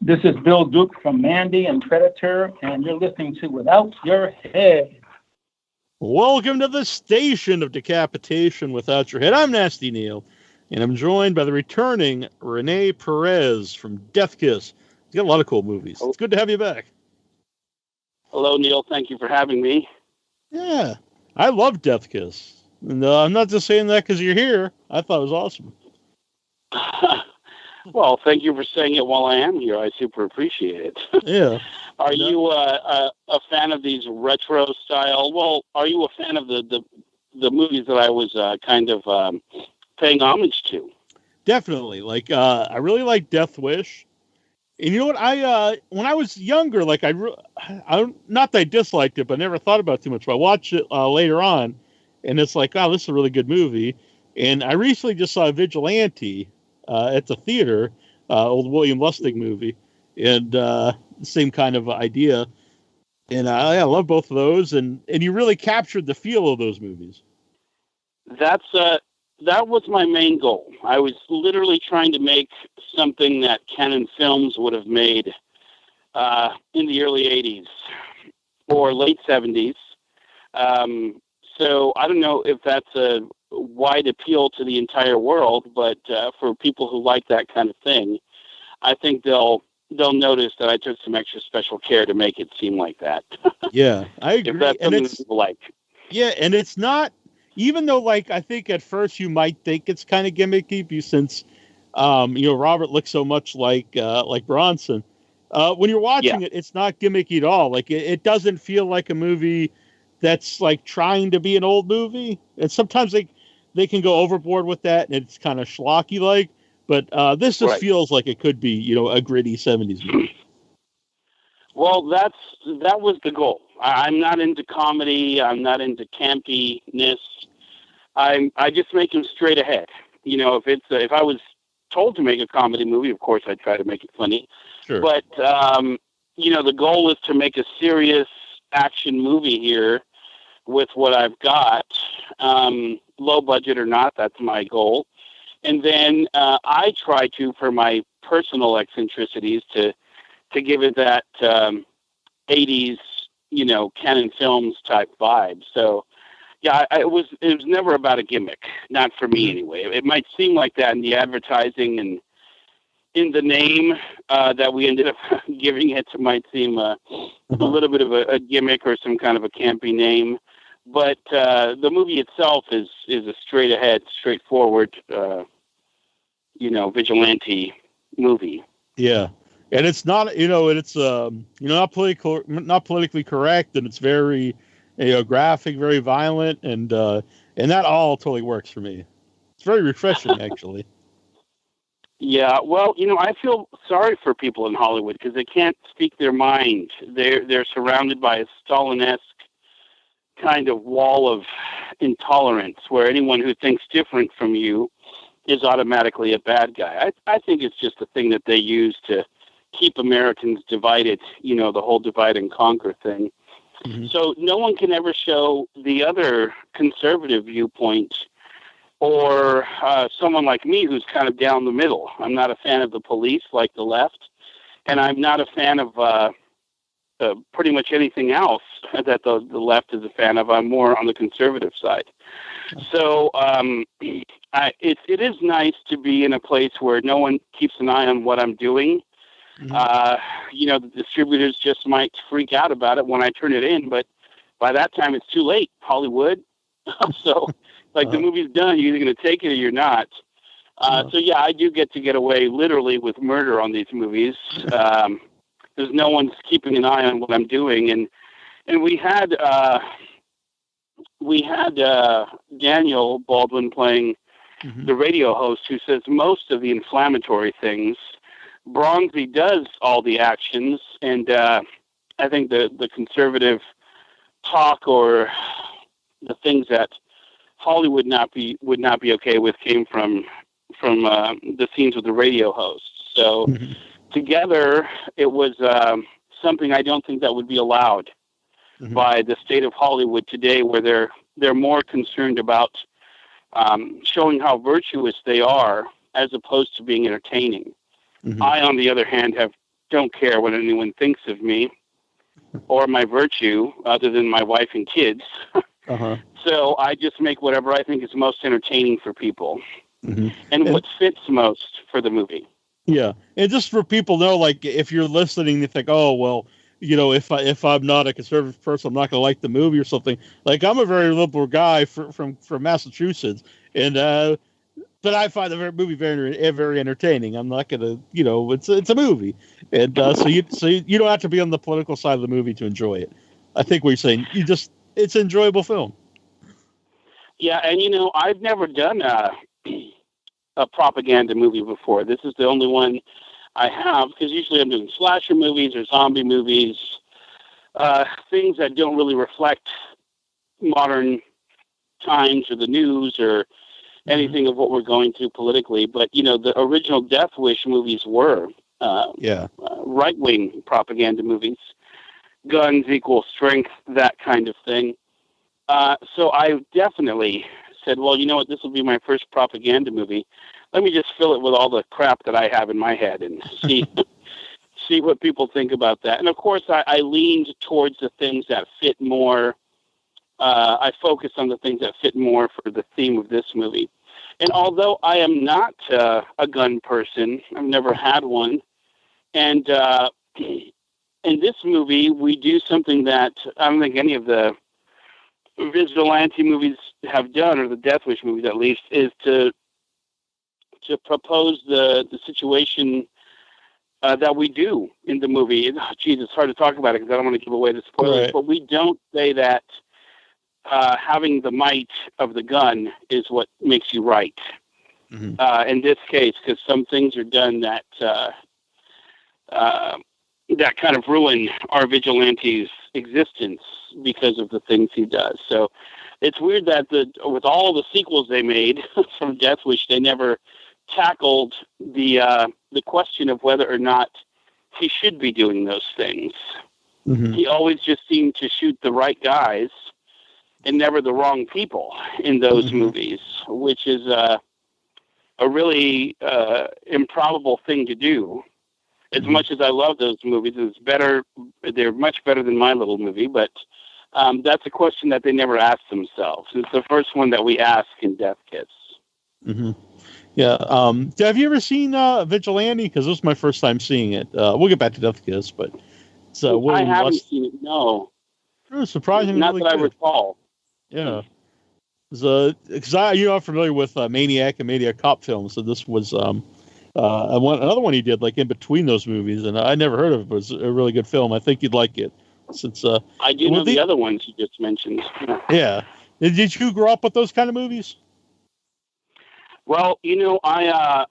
This is Bill Duke from Mandy and Predator, and you're listening to Without Your Head. Welcome to the station of decapitation without your head. I'm Nasty Neil, and I'm joined by the returning Rene Perez from Death Kiss. He's got a lot of cool movies. It's good to have you back. Hello, Neil. Thank you for having me. Yeah, I love Death Kiss. And I'm not just saying that because you're here. I thought it was awesome. Well, thank you for saying it while I am here. I super appreciate it. Yeah. Are you a fan of these retro style? Well, are you a fan of the movies that I was kind of paying homage to? Definitely. Like, I really like Death Wish. And you know what? When I was younger, like I not that I disliked it, but I never thought about it too much. But I watched it later on, and it's like, oh, this is a really good movie. And I recently just saw Vigilante at the theater, old William Lustig movie, and same kind of idea. And I love both of those, and you really captured the feel of those movies. That was my main goal. I was literally trying to make something that Canon Films would have made in the early 80s or late 70s. So I don't know if that's a wide appeal to the entire world, but for people who like that kind of thing, I think they'll notice that I took some extra special care to make it seem like that. Yeah, I agree. If that's something people like. Yeah, and it's not, even though, like, I think at first you might think it's kind of gimmicky, since Robert looks so much like Bronson. When you're watching it, it's not gimmicky at all. Like, it doesn't feel like a movie that's like trying to be an old movie. And sometimes they can go overboard with that, and it's kind of schlocky like. But this just feels like it could be, a gritty 70s movie. Well, that was the goal. I'm not into comedy. I'm not into campiness. I just make them straight ahead. If I was told to make a comedy movie, of course I'd try to make it funny. Sure. But the goal is to make a serious action movie here with what I've got, low budget or not. That's my goal. And then I try to, for my personal eccentricities, to give it that 80s, Canon Films type vibe. So, yeah, it was never about a gimmick, not for me anyway. It might seem like that in the advertising and in the name that we ended up giving it. It might seem a little bit of a gimmick or some kind of a campy name. But the movie itself is a straight ahead, straightforward, vigilante movie. Yeah. And it's not, it's not politically correct, and it's very, graphic, very violent, and that all totally works for me. It's very refreshing, actually. Yeah, well, I feel sorry for people in Hollywood because they can't speak their mind. They're surrounded by a Stalin-esque kind of wall of intolerance, where anyone who thinks different from you is automatically a bad guy. I think it's just a thing that they use to keep Americans divided, the whole divide and conquer thing. Mm-hmm. So no one can ever show the other conservative viewpoint, or someone like me who's kind of down the middle. I'm not a fan of the police like the left, and I'm not a fan of pretty much anything else that the left is a fan of. I'm more on the conservative side. So it is nice to be in a place where no one keeps an eye on what I'm doing. Mm-hmm. The distributors just might freak out about it when I turn it in, but by that time it's too late, Hollywood. So, the movie's done. You're either going to take it or you're not. So, yeah, I do get away literally with murder on these movies. There's no one's keeping an eye on what I'm doing. And we had Daniel Baldwin playing the radio host, who says most of the inflammatory things. Bronzi does all the actions, and I think the conservative talk or the things that Hollywood would not be okay with came from the scenes with the radio host. So together, it was something I don't think that would be allowed by the state of Hollywood today, where they're more concerned about showing how virtuous they are as opposed to being entertaining. Mm-hmm. I, on the other hand, have don't care what anyone thinks of me or my virtue, other than my wife and kids. Uh-huh. So I just make whatever I think is most entertaining for people, Mm-hmm. and what fits most for the movie. Yeah, and just for people to know, like, if you're listening, you think, oh, well, if I'm not a conservative person, I'm not going to like the movie or something. Like, I'm a very liberal guy from Massachusetts, and but I find the movie very entertaining. I'm not going to, it's a movie, and so you don't have to be on the political side of the movie to enjoy it. I think what you're saying, it's an enjoyable film. Yeah, and I've never done a propaganda movie before. This is the only one I have, because usually I'm doing slasher movies or zombie movies, things that don't really reflect modern times or the news or anything of what we're going through politically. But, the original Death Wish movies were right-wing propaganda movies. Guns equal strength, that kind of thing. So I definitely said, well, you know what, this will be my first propaganda movie. Let me just fill it with all the crap that I have in my head and see what people think about that. And of course, I leaned towards the things that fit more. I focused on the things that fit more for the theme of this movie. And although I am not a gun person, I've never had one. And in this movie, we do something that I don't think any of the vigilante movies have done, or the Death Wish movies at least, is to propose the situation that we do in the movie. It's hard to talk about it because I don't want to give away the spoilers, right. But we don't say that having the might of the gun is what makes you right. Mm-hmm. In this case, because some things are done that that kind of ruin our vigilante's existence because of the things he does. So it's weird that with all the sequels they made from Death Wish, they never tackled the question of whether or not he should be doing those things. Mm-hmm. He always just seemed to shoot the right guys and never the wrong people in those mm-hmm. movies, which is a really improbable thing to do. As much as I love those movies, they're much better than my little movie, but that's a question that they never asked themselves. It's the first one that we ask in Death Kiss. Mm-hmm. Yeah. Have you ever seen Vigilante? Because this was my first time seeing it. We'll get back to Death Kiss, but I haven't seen it, no. It was surprisingly Not really that good. I recall. Yeah. Because I'm familiar with Maniac and Maniac Cop films, so this was another one he did, like in between those movies, and I never heard of it. It was a really good film. I think you'd like it. Since I do know the other ones you just mentioned. Yeah. Did you grow up with those kind of movies? Well, I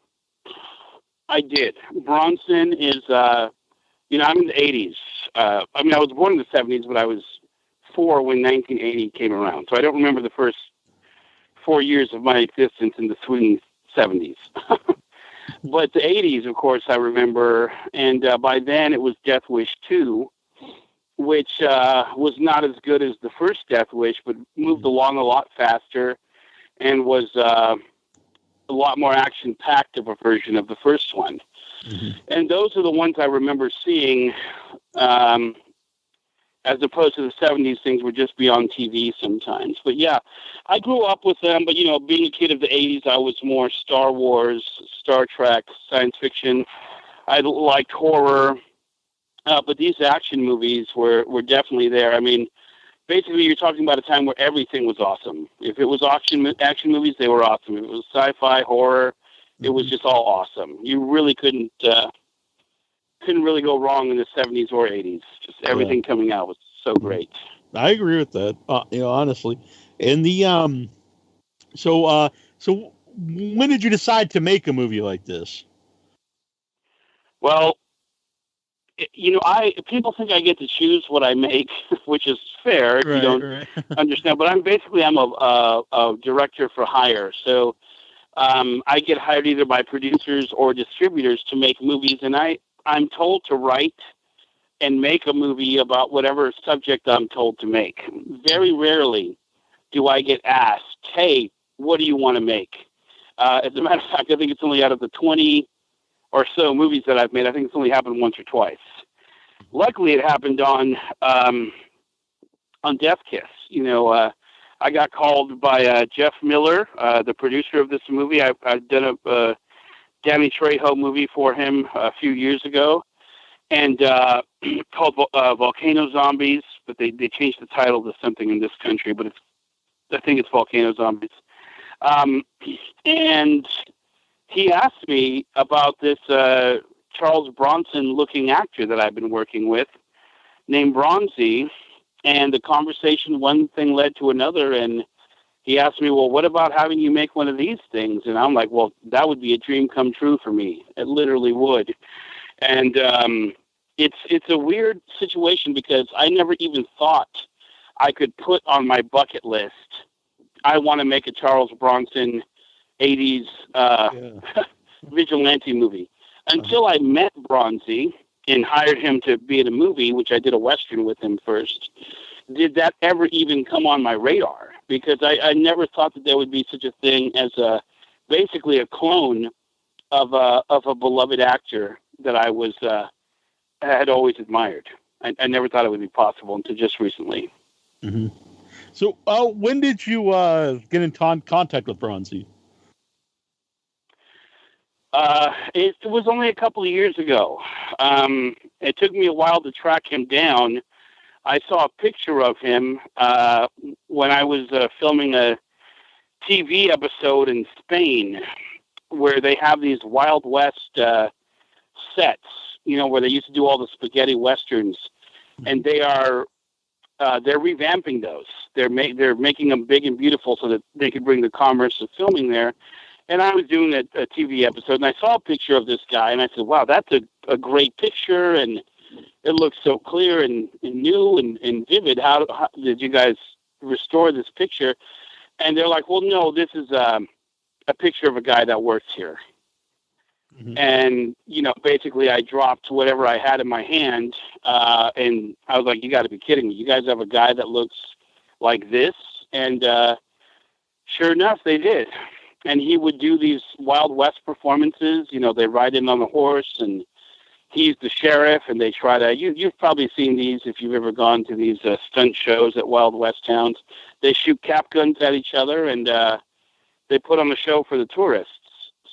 did. Bronson is, I'm in the 80s. I was born in the 70s, but I was 4 when 1980 came around. So I don't remember the first 4 years of my existence in the swinging 70s. But the 80s, of course, I remember. And by then it was Death Wish 2, which was not as good as the first Death Wish, but moved along a lot faster and was a lot more action-packed of a version of the first one. Mm-hmm. And those are the ones I remember seeing, as opposed to the 70s, things were just be on TV sometimes. But yeah, I grew up with them, but being a kid of the 80s, I was more Star Wars, Star Trek, science fiction. I liked horror, but these action movies were definitely there. I mean, basically, you're talking about a time where everything was awesome. If it was action movies, they were awesome. If it was sci-fi, horror, it was just all awesome. You really couldn't really go wrong in the 70s or 80s. Just everything coming out was so great. I agree with that. Honestly, and the so when did you decide to make a movie like this? Well, people think I get to choose what I make, which is fair if you don't understand. But I'm a director for hire, so I get hired either by producers or distributors to make movies, and I'm told to write and make a movie about whatever subject I'm told to make. Very rarely do I get asked, "Hey, what do you want to make?" As a matter of fact, I think it's only out of the 20 or so movies that I've made. I think it's only happened once or twice. Luckily, it happened on Death Kiss. I got called by Jeff Miller, the producer of this movie. I've done a Danny Trejo movie for him a few years ago, and called Volcano Zombies, but they changed the title to something in this country, but I think it's Volcano Zombies. And he asked me about this Charles Bronson-looking actor that I've been working with, named Bronzi, and the conversation, one thing led to another, and he asked me, well, what about having you make one of these things? And I'm like, well, that would be a dream come true for me. It literally would. And it's a weird situation because I never even thought I could put on my bucket list, I want to make a Charles Bronson 80s vigilante movie. Until I met Bronzi and hired him to be in a movie, which I did a Western with him first, did that ever even come on my radar? Because I never thought that there would be such a thing as basically a clone of a beloved actor that I had always admired. I never thought it would be possible until just recently. Mm-hmm. So when did you get in contact with Bronzi? It was only a couple of years ago. It took me a while to track him down. I saw a picture of him when I was filming a TV episode in Spain where they have these Wild West sets, where they used to do all the spaghetti westerns, and they're revamping those. They're making them big and beautiful so that they could bring the commerce of filming there. And I was doing a TV episode, and I saw a picture of this guy, and I said, wow, that's a great picture, and it looks so clear and new and vivid. How did you guys restore this picture? And they're like, well, no, this is a picture of a guy that works here. Mm-hmm. And, basically I dropped whatever I had in my hand, and I was like, you got to be kidding me. You guys have a guy that looks like this? And sure enough, they did. And he would do these Wild West performances. They ride in on the horse, and he's the sheriff, and they try to... You've probably seen these if you've ever gone to these stunt shows at Wild West towns. They shoot cap guns at each other, and they put on a show for the tourists.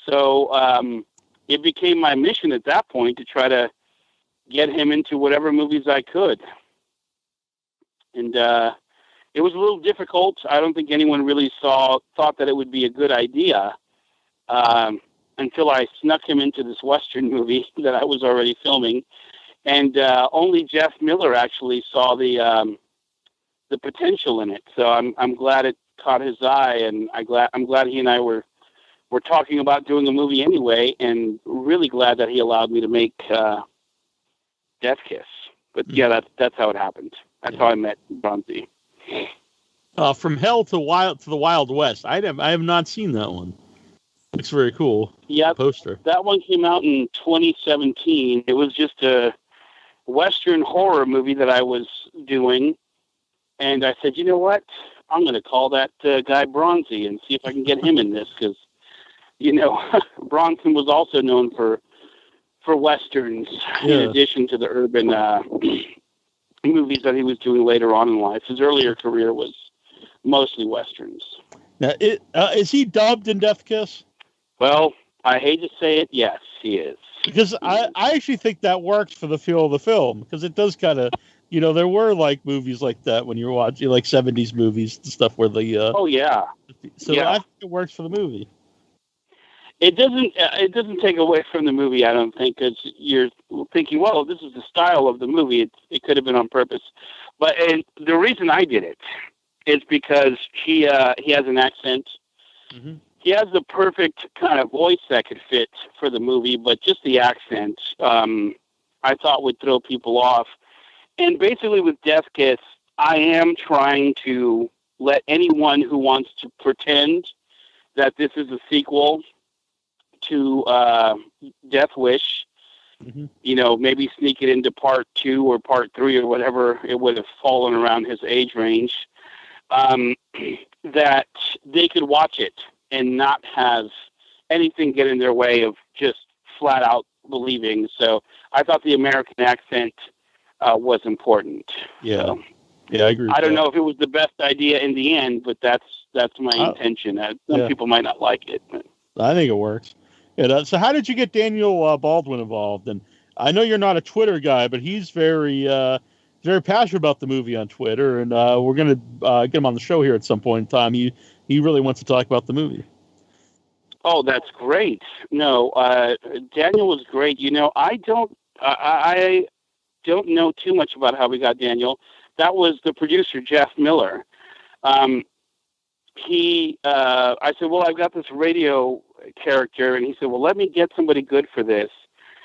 So it became my mission at that point to try to get him into whatever movies I could. And it was a little difficult. I don't think anyone really thought that it would be a good idea until I snuck him into this Western movie that I was already filming. And only Jeff Miller actually saw the potential in it. So I'm glad it caught his eye, and I'm glad he and I were talking about doing a movie anyway, and really glad that he allowed me to make Death Kiss. But yeah, that's how it happened. That's how I met Bronzi. From Hell to the Wild West. I have not seen that one. Looks very cool. Yeah, poster. That one came out in 2017. It was just a Western horror movie that I was doing, and I said, you know what? I'm going to call that guy Bronzi and see if I can get him in this, because Bronson was also known for Westerns, in addition to the urban movies that he was doing later on in life. His earlier career was mostly Westerns. Now, is he dubbed in Death Kiss? Well, I hate to say it, yes, he is. Because I actually think that works for the feel of the film, because it does kind of, there were like movies like that when you were watching like 70s movies and stuff where the... oh, yeah. So yeah. I think it works for the movie. It doesn't take away from the movie, I don't think, because you're thinking, well, this is the style of the movie. It could have been on purpose. But the reason I did it is because he has an accent. Mm-hmm. He has the perfect kind of voice that could fit for the movie, but just the accent, I thought would throw people off. And basically with Death Kiss, I am trying to let anyone who wants to pretend that this is a sequel to Death Wish, mm-hmm. Maybe sneak it into part 2 or part 3 or whatever it would have fallen around his age range, that they could watch it and not have anything get in their way of just flat out believing. So I thought the American accent was important. Yeah. So, yeah, I agree. I don't know if it was the best idea in the end, but that's my intention. Some people might not like it. But. I think it works. Yeah, so how did you get Daniel Baldwin involved? And I know you're not a Twitter guy, but he's very passionate about the movie on Twitter, and we're going to get him on the show here at some point in time. He really wants to talk about the movie. Oh, that's great. No, Daniel was great. You know, I don't know too much about how we got Daniel. That was the producer, Jeff Miller. I said, well, I've got this radio character, and he said, well, let me get somebody good for this.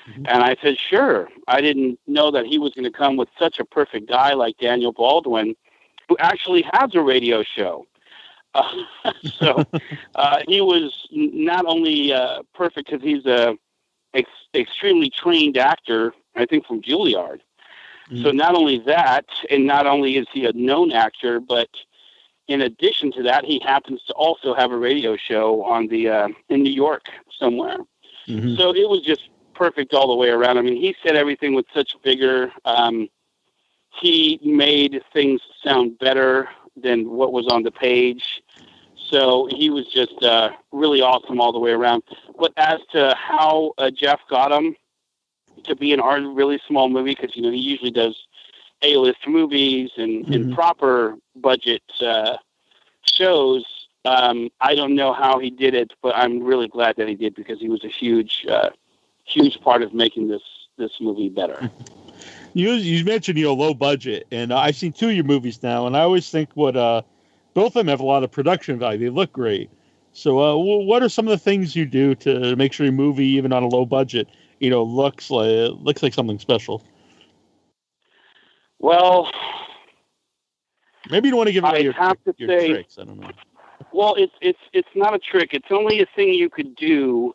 Mm-hmm. And I said, sure. I didn't know that he was going to come with such a perfect guy like Daniel Baldwin, who actually has a radio show. So he was not only perfect because he's a extremely trained actor, I think from Juilliard. Mm-hmm. So not only that, and not only is he a known actor, but in addition to that, he happens to also have a radio show on in New York somewhere. Mm-hmm. So it was just perfect all the way around. I mean, he said everything with such vigor. He made things sound better than what was on the page. So he was just really awesome all the way around. But as to how Jeff got him to be in our really small movie, because, he usually does A-list movies and proper budget shows. I don't know how he did it, but I'm really glad that he did, because he was a huge part of making this movie better. You mentioned low budget, and I've seen two of your movies now, and I always think both of them have a lot of production value. They look great. So what are some of the things you do to make sure your movie, even on a low budget, looks like something special? Well, maybe you don't want to give away your tricks. I don't know. Well, it's not a trick. It's only a thing you could do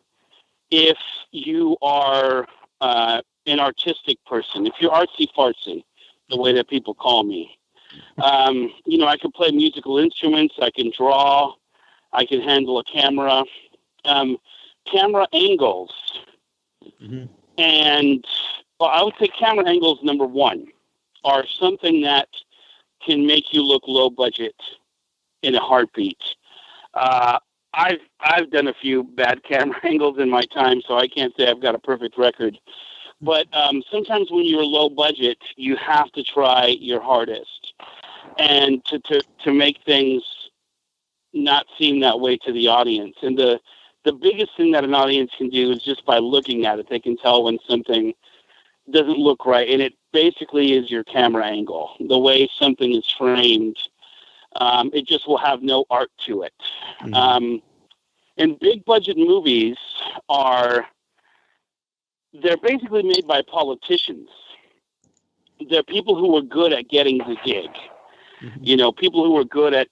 if you are an artistic person. If you're artsy-fartsy, the way that people call me. I can play musical instruments. I can draw. I can handle a camera. Camera angles. Mm-hmm. And I would say camera angles, number one, are something that can make you look low budget in a heartbeat. I've done a few bad camera angles in my time, so I can't say I've got a perfect record. But sometimes when you're low budget, you have to try your hardest, and to make things not seem that way to the audience. And the biggest thing that an audience can do is just by looking at it, they can tell when something doesn't look right. And it basically is your camera angle, the way something is framed. It just will have no art to it. Mm-hmm. And big budget movies they're basically made by politicians. They're people who are good at getting the gig. Mm-hmm. People who are good at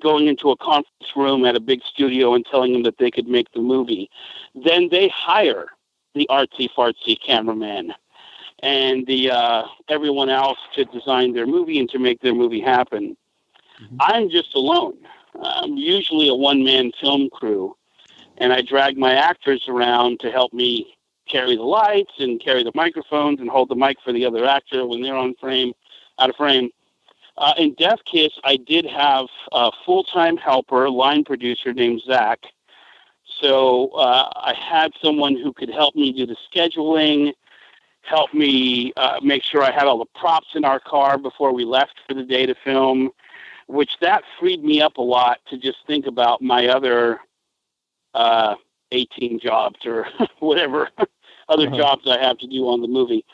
going into a conference room at a big studio and telling them that they could make the movie. Then they hire the artsy-fartsy cameraman and everyone else to design their movie and to make their movie happen. Mm-hmm. I'm just alone. I'm usually a one-man film crew, and I drag my actors around to help me carry the lights and carry the microphones and hold the mic for the other actor when they're out of frame. In Death Kiss, I did have a full-time helper, line producer named Zach. So I had someone who could help me do the scheduling, help me make sure I had all the props in our car before we left for the day to film, which that freed me up a lot to just think about my other 18 jobs or whatever other jobs I have to do on the movie.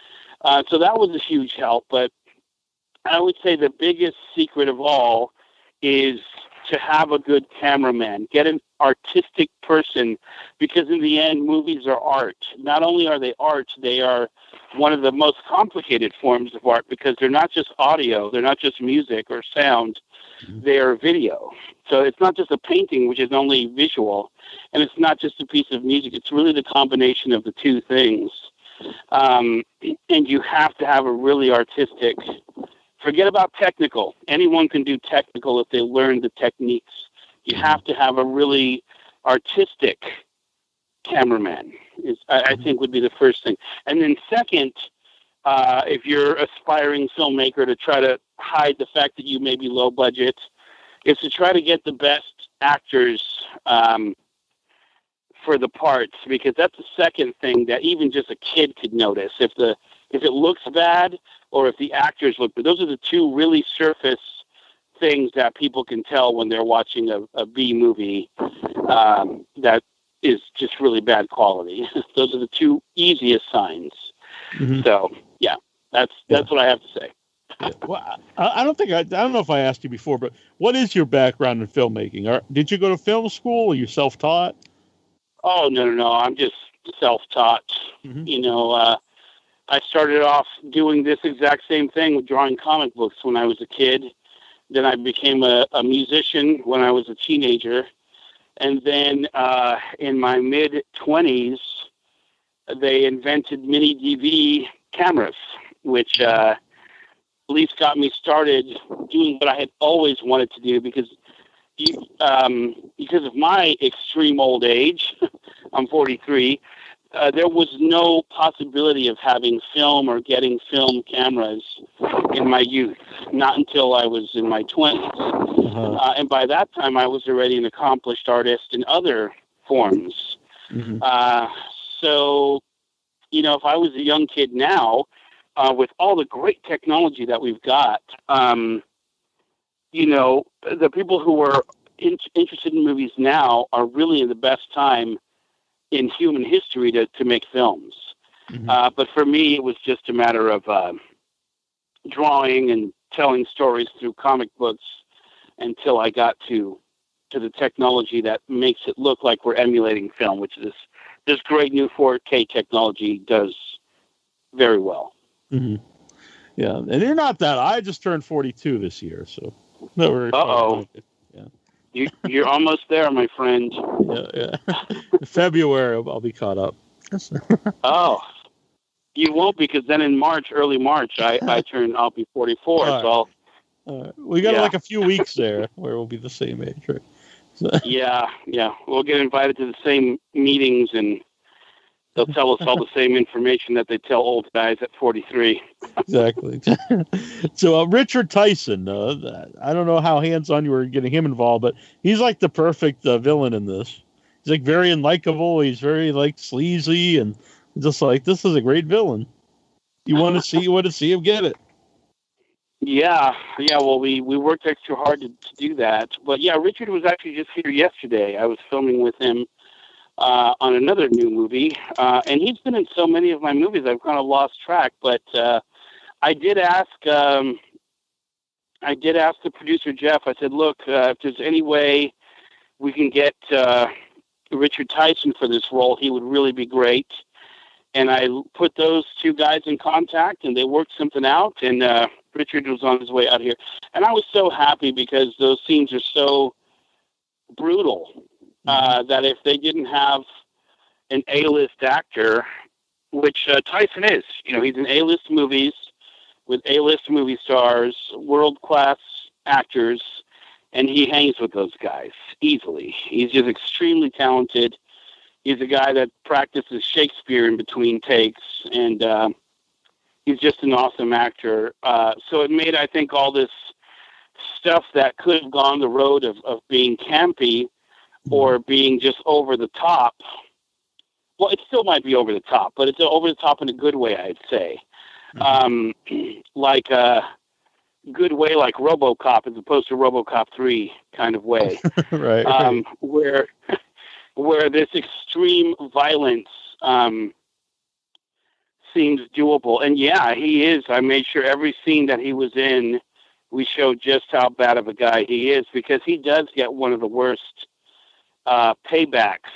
So that was a huge help. But I would say the biggest secret of all is to have a good cameraman, get an artistic person, because in the end, movies are art. Not only are they art, they are one of the most complicated forms of art, because they're not just audio, they're not just music or sound, they are video. So it's not just a painting, which is only visual, and it's not just a piece of music. It's really the combination of the two things. And you have to have a really artistic, forget about technical. Anyone can do technical if they learn the techniques. You have to have a really artistic cameraman. I think would be the first thing. And then second, if you're aspiring filmmaker, to try to hide the fact that you may be low budget, is to try to get the best actors for the parts, because that's the second thing that even just a kid could notice. If it looks bad or if the actors look bad, those are the two really surface things that people can tell when they're watching a B movie that is just really bad quality. Those are the two easiest signs. Mm-hmm. So yeah, that's what I have to say. Yeah. Well, I don't know if I asked you before, but what is your background in filmmaking? Did you go to film school? Or you self-taught? Oh, no. I'm just self-taught. Mm-hmm. I started off doing this exact same thing with drawing comic books when I was a kid. Then I became a musician when I was a teenager. And then in my mid-20s, they invented mini DV cameras, which at least got me started doing what I had always wanted to do, because of my extreme old age, I'm 43, there was no possibility of having film or getting film cameras in my youth, not until I was in my 20s. Uh-huh. And by that time, I was already an accomplished artist in other forms. Mm-hmm. So, if I was a young kid now, with all the great technology that we've got, the people who are interested in movies now are really in the best time in human history to make films. Mm-hmm. But for me, it was just a matter of drawing and telling stories through comic books until I got to the technology that makes it look like we're emulating film, which this great new 4K technology does very well. Mm-hmm. Yeah, and you're not that. I just turned 42 this year, so not very. Yeah. You're almost there, my friend. Yeah. February, I'll be caught up. Oh, you won't, because then in Early March, I'll be 44. Right. So we got like a few weeks there where we'll be the same age, right? So. Yeah. We'll get invited to the same meetings, and they'll tell us all the same information that they tell old guys at 43. Exactly. So Richard Tyson, I don't know how hands-on you were getting him involved, but he's like the perfect villain in this. He's like very unlikable. He's very like sleazy, and just like, this is a great villain. You want to see him get it. Yeah. Well, we worked extra hard to do that. But yeah, Richard was actually just here yesterday. I was filming with him on another new movie, and he's been in so many of my movies I've kind of lost track. But I did ask the producer Jeff. I said, "Look, if there's any way we can get Richard Tyson for this role, he would really be great." And I put those two guys in contact, and they worked something out. And Richard was on his way out here, and I was so happy because those scenes are so brutal. That if they didn't have an A-list actor, which Tyson is, he's in A-list movies with A-list movie stars, world-class actors, and he hangs with those guys easily. He's just extremely talented. He's a guy that practices Shakespeare in between takes, and he's just an awesome actor. So it made, I think, all this stuff that could have gone the road of being campy or being just over the top. Well, it still might be over the top, but it's over the top in a good way, I'd say. Like a good way, like RoboCop, as opposed to RoboCop 3 kind of way. Right. Where this extreme violence seems doable. And yeah, he is. I made sure every scene that he was in, we showed just how bad of a guy he is, because he does get one of the worst paybacks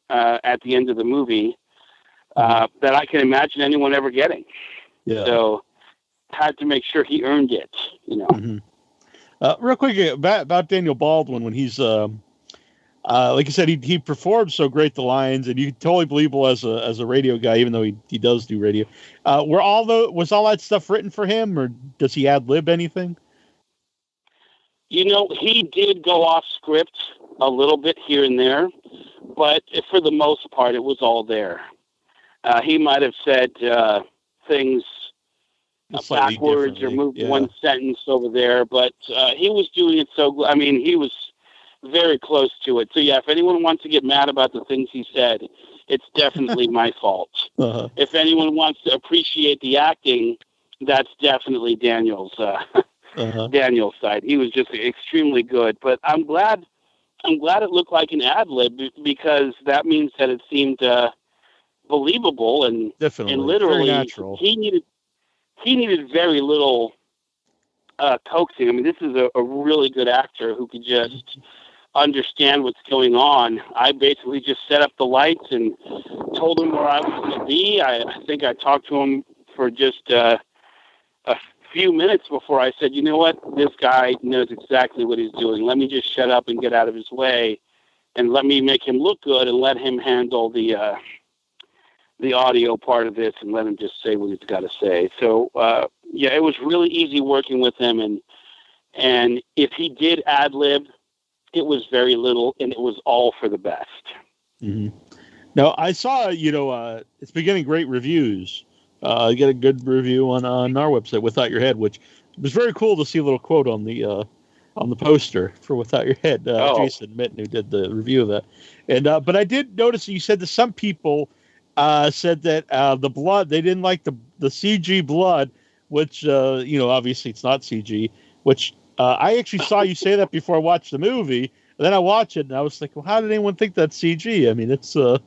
at the end of the movie that I can imagine anyone ever getting. Yeah. So had to make sure he earned it, Mm-hmm. Real quick about Daniel Baldwin, when he's like you said, he performed so great the lines, and you totally believable as a radio guy, even though he does do radio. Was all that stuff written for him, or does he ad lib anything? He did go off script a little bit here and there, but for the most part, it was all there. He might have said things backwards or moved one sentence over there, but he was doing it so. I mean, he was very close to it. So yeah, if anyone wants to get mad about the things he said, it's definitely my fault. Uh-huh. If anyone wants to appreciate the acting, that's definitely Daniel's Daniel's side. He was just extremely good. But I'm glad it looked like an ad lib, because that means that it seemed believable and definitely and literally very natural. He needed very little coaxing. I mean, this is a really good actor who could just understand what's going on. I basically just set up the lights and told him where I was going to be. I think I talked to him for just a few minutes before I said, you know what, this guy knows exactly what he's doing. Let me just shut up and get out of his way, and let me make him look good, and let him handle the audio part of this, and let him just say what he's got to say. So, yeah, it was really easy working with him, and if he did ad-lib, it was very little, and it was all for the best. Mm-hmm. Now, I saw, it's been getting great reviews. I get a good review on our website, Without Your Head, which was very cool to see a little quote on the poster for Without Your Head. Jason Mitten, who did the review of that. And but I did notice that you said that some people said that the blood, they didn't like the CG blood, which, obviously it's not CG, which I actually saw you say that before I watched the movie. And then I watched it, and I was like, well, how did anyone think that's CG? I mean, it's I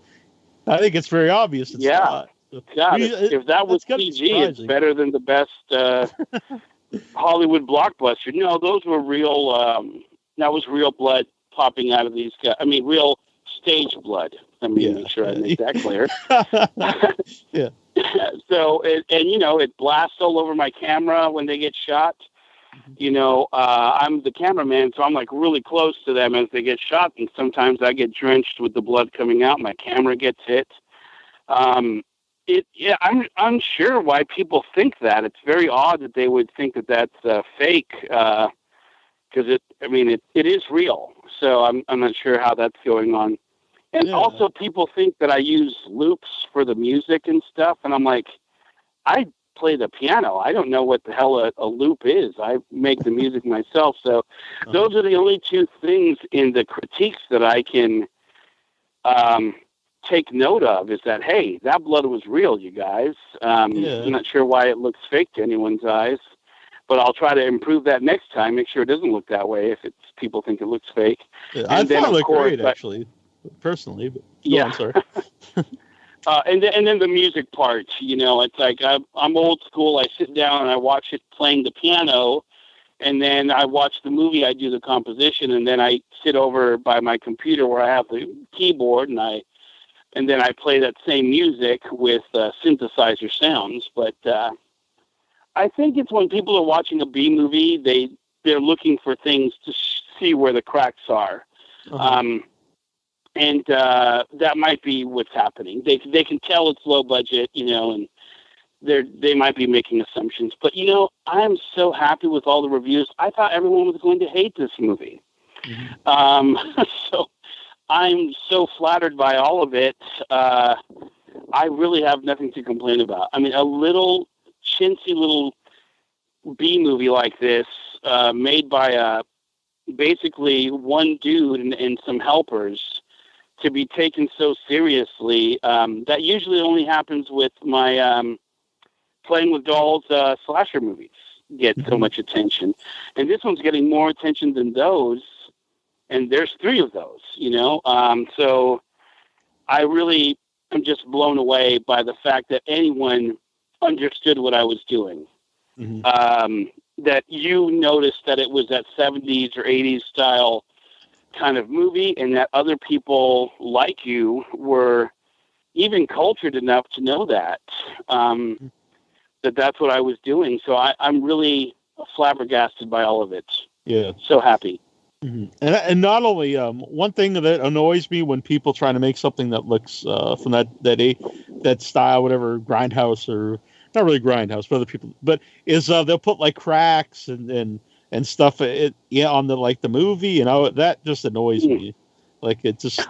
think it's very obvious it's not. God, if that was CG, it's better than the best Hollywood blockbuster. No, those were real. That was real blood popping out of these guys. I mean, real stage blood. Let me make sure I make that clear. Yeah. So, it blasts all over my camera when they get shot. I'm the cameraman, so I'm like really close to them as they get shot, and sometimes I get drenched with the blood coming out. My camera gets hit. I'm unsure why people think that. It's very odd that they would think that that's fake, because it is real. So I'm not sure how that's going on. And also people think that I use loops for the music and stuff, and I'm like, I play the piano. I don't know what the hell a loop is. I make the music myself. So those are the only two things in the critiques that I can take note of, is that, hey, that blood was real, you guys. I'm not sure why it looks fake to anyone's eyes, but I'll try to improve that next time, make sure it doesn't look that way if people think it looks fake. Yeah, I thought it looked great, actually, personally. But I'm sorry. And then the music part, it's like I'm old school. I sit down and I watch it playing the piano, and then I watch the movie. I do the composition, and then I sit over by my computer where I have the keyboard, and then I play that same music with synthesizer sounds. But I think it's when people are watching a B movie, they're looking for things to see where the cracks are. Uh-huh. And that might be what's happening. They can tell it's low budget, and they might be making assumptions. But I'm so happy with all the reviews. I thought everyone was going to hate this movie. Mm-hmm. So I'm so flattered by all of it. I really have nothing to complain about. I mean, a little chintzy little B movie like this, made by basically one dude and some helpers, to be taken so seriously, that usually only happens with my Playing with Dolls slasher movies get so much attention. And this one's getting more attention than those, and there's 3 of those, so I really am just blown away by the fact that anyone understood what I was doing. Mm-hmm. That you noticed that it was that 70s or 80s style kind of movie, and that other people like you were even cultured enough to know that that's what I was doing. So I'm really flabbergasted by all of it. Yeah, so happy. Mm-hmm. And not only one thing that annoys me when people try to make something that looks from that style, whatever, Grindhouse, or not really Grindhouse, but other people, but is they'll put like cracks and and stuff. On the movie, that just annoys me. Like it just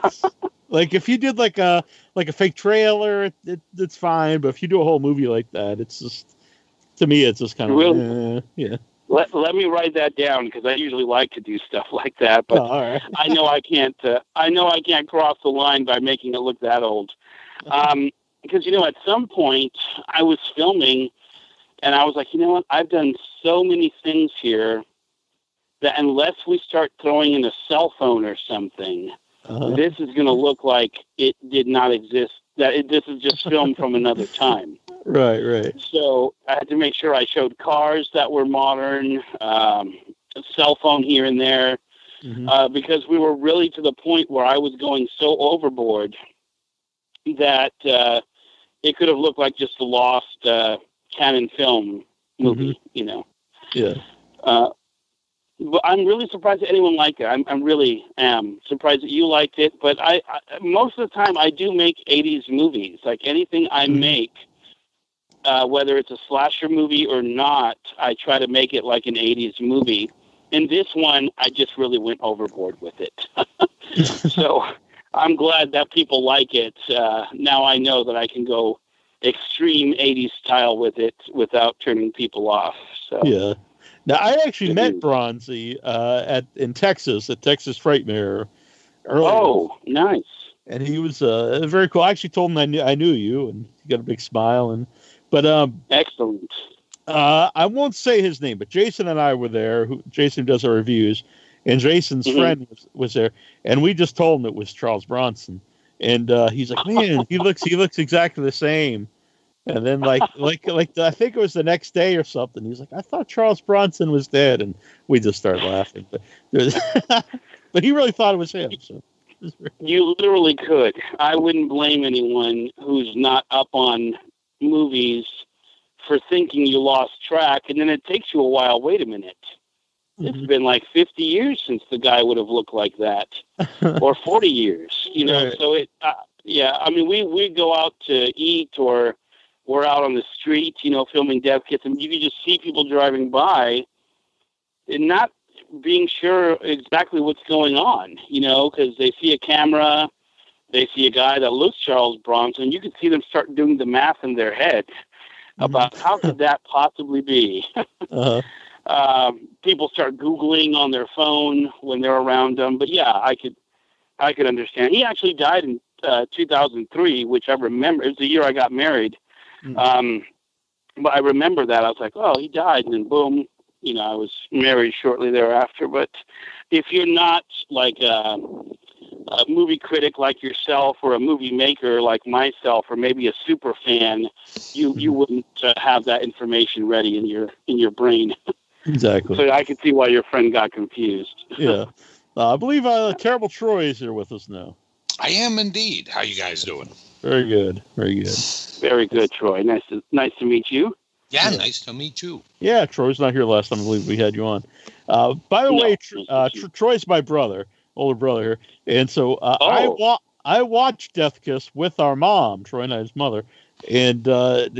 like if you did like a fake trailer, it's fine. But if you do a whole movie like that, it's just, to me, it's just kind of yeah. Let me write that down, because I usually like to do stuff like that, but all right. I know I can't. I know I can't cross the line by making it look that old. Because at some point I was filming, and I was like, what? I've done so many things here that unless we start throwing in a cell phone or something, this is going to look like it did not exist. This is just filmed from another time. Right. So I had to make sure I showed cars that were modern, a cell phone here and there, because we were really to the point where I was going so overboard that it could have looked like just a lost Canon film movie, Yeah. But I'm really surprised that anyone liked it. I'm really surprised that you liked it. But I most of the time I do make 80s movies. Like anything I make, whether it's a slasher movie or not, I try to make it like an 80s movie. In this one, I just really went overboard with it. So I'm glad that people like it. Now I know that I can go extreme 80s style with it without turning people off. So yeah. Now, I actually met Bronzi in Texas, at Texas Freight Mirror. Earlier. Oh, nice. And he was very cool. I actually told him I knew you, and he got a big smile. But excellent. I won't say his name, but Jason and I were there. Jason does our reviews, and Jason's friend was there, and we just told him it was Charles Bronson, and he's like, "Man, he looks exactly the same." And then like I think it was the next day or something, he's like, "I thought Charles Bronson was dead," and we just started laughing. But he really thought it was him. So. You literally could. I wouldn't blame anyone who's not up on movies for thinking you lost track, and then it takes you a while. Wait a minute. It's been like 50 years since the guy would have looked like that, or 40 years, Right. So I mean, we go out to eat, or we're out on the street, filming death kits, and you can just see people driving by and not being sure exactly what's going on, because they see a camera, they see a guy that looks Charles Bronson. You can see them start doing the math in their head about how could that possibly be. People start Googling on their phone when they're around them. But yeah, I could understand. He actually died in 2003, which I remember. It was the year I got married. But I remember that. I was like, oh, he died. And then boom, I was married shortly thereafter. But if you're not like a movie critic like yourself, or a movie maker like myself, or maybe a super fan, you wouldn't have that information ready in your brain. Exactly. So I could see why your friend got confused. Yeah. I believe Terrible Troy is here with us now. I am indeed. How you guys doing? Very good. Very good. Very good, Troy. Nice to meet you. Yeah, nice to meet you. Yeah, Troy's not here last time. I believe we had you on. By the way, Troy's my brother, older brother here, and so I watched Death Kiss with our mom, Troy and I's mother, and